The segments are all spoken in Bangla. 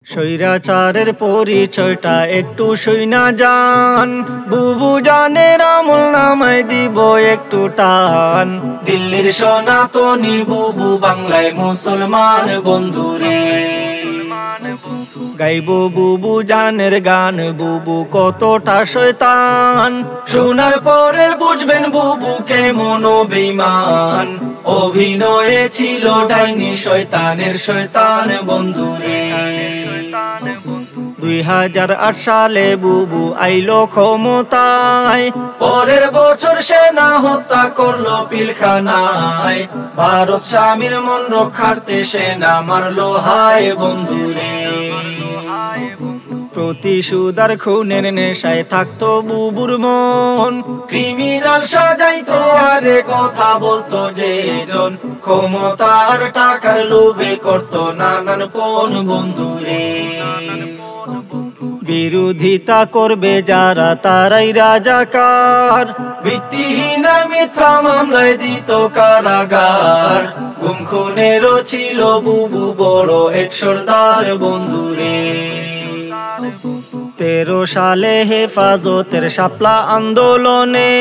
স্বৈরাচারের পরিচয়টা একটু শুইনা যান, বুবু জানের আমল নামায় দিব একটু টান। দিল্লির সনাতনী বুবু, বাংলায় মুসলমান বন্ধুরে, গাইব বুবু জানের গান, বুবু কতটা শয়তান। শোনার পরে বুঝবেন বুবু কেমন বেঈমান, অভিনয়ে ছিল ডাইনি শয়তানের শয়তান বন্ধুরে। 2008 সালে বুবু আইলো ক্ষমতায়, পরের বছর সেনা হত্যা করলো পিলখানায়। ভারত স্বামীর মন রক্ষার্থে সেনা মারলো হায় বন্ধুরে। প্রতিশোধার খুনের নেশায় থাকতো বুবুর মন, ক্রিমিনাল সাজাইতো আরে কথা বলতো যেজন, ক্ষমতার টাকার লোভে করতো নানান পণ বন্ধুরে। বিরোধিতা করবে যারা তারাই রাজাকার, ভিত্তিহীন আর মিথ্যা মামলায় দিত কারাগার। গুম খুনেরও ছিল বুবু বড় এক সর্দার বন্ধুরে। 13 সালে হেফাজতের শাপলা আন্দোলনে,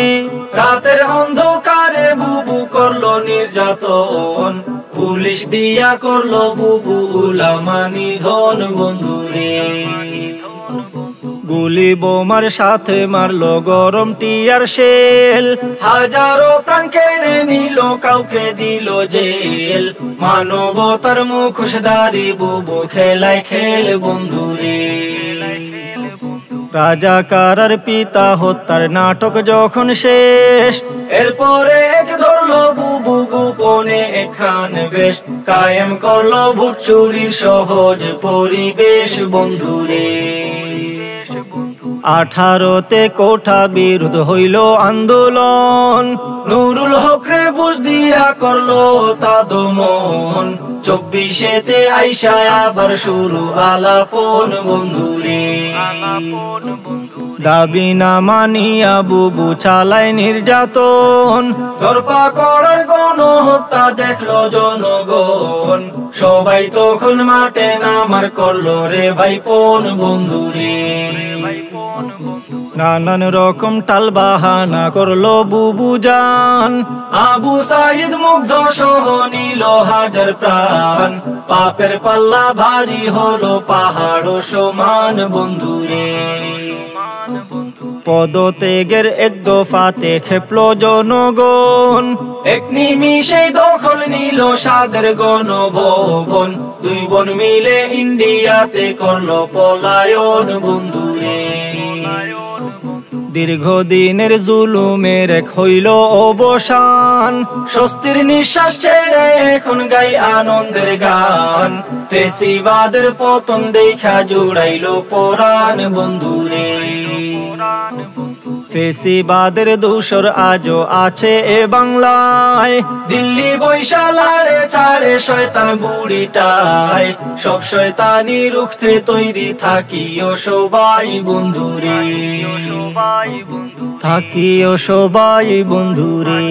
রাতের অন্ধকারে বুবু করলো নির্যাতন। পুলিশ দিয়া করলো বুবু উলামা নিধন বন্ধুরে। গুলি বোমার সাথে মারলো গরম টিয়ার শেল, হাজারো প্রাণ কেড়ে নিল, কাউকে দিল জেল। মানবতার মুখোশধারী বুবু খেলায় খেল বন্ধুরে। রাজাকার পিতা হত্যার নাটক যখন শেষ, এরপরে এক ধরলো বুবু গোপনে একখান বেশ, কায়েম করলো ভোট চুরির সহজ পরিবেশ বন্ধুরে। 18তে কোঠা বিরোধ হইল আন্দোলন, নুরুল হক রে বুঝ দিয়া করলো তা দমন। 24তে আইসা আবার শুরু আলাপন বন্ধুরে। দাবি না মানিয়া বুবু চালায় নির্যাতন, ধরপাকড়ের গণহত্যা দেখলো জনগণ। সবাই তখন মাঠে নামার করলো রে ভাইপন বন্ধুরে। নানান রকম টাল বাহানা করলো বুবু জান, আবু সাইদ মুগ্ধ সহ নিল হাজার প্রাণ। পাপের পাল্লা ভারী হলো পাহাড় সমান বন্ধুরে। পদত্যাগের এক দফাতে খেপলো জনগণ, এক নিমিষেই দখল নিল সাদের গণভবন। 2 বোন মিলে ইন্ডিয়াতে করলো পলায়ন বন্ধুরে। দীর্ঘদিনের জুলুমের এক হইল অবসান, স্বস্তির নিঃশ্বাস ছেড়ে এখন গাই আনন্দের গান। ফেসিবাদের পতন দেখা জুড়াইল পরাণ বন্ধুরে। ফেসিবাদের দূষর আজও আছে এ বাংলায়, দিল্লি বৈশালারে ছাড়ে শয়তান বুড়িটায়। সব শয়তানি রুখতে তৈরি থাকিও সবাই বন্ধুরে, থাকিও সবাই বন্ধুরে।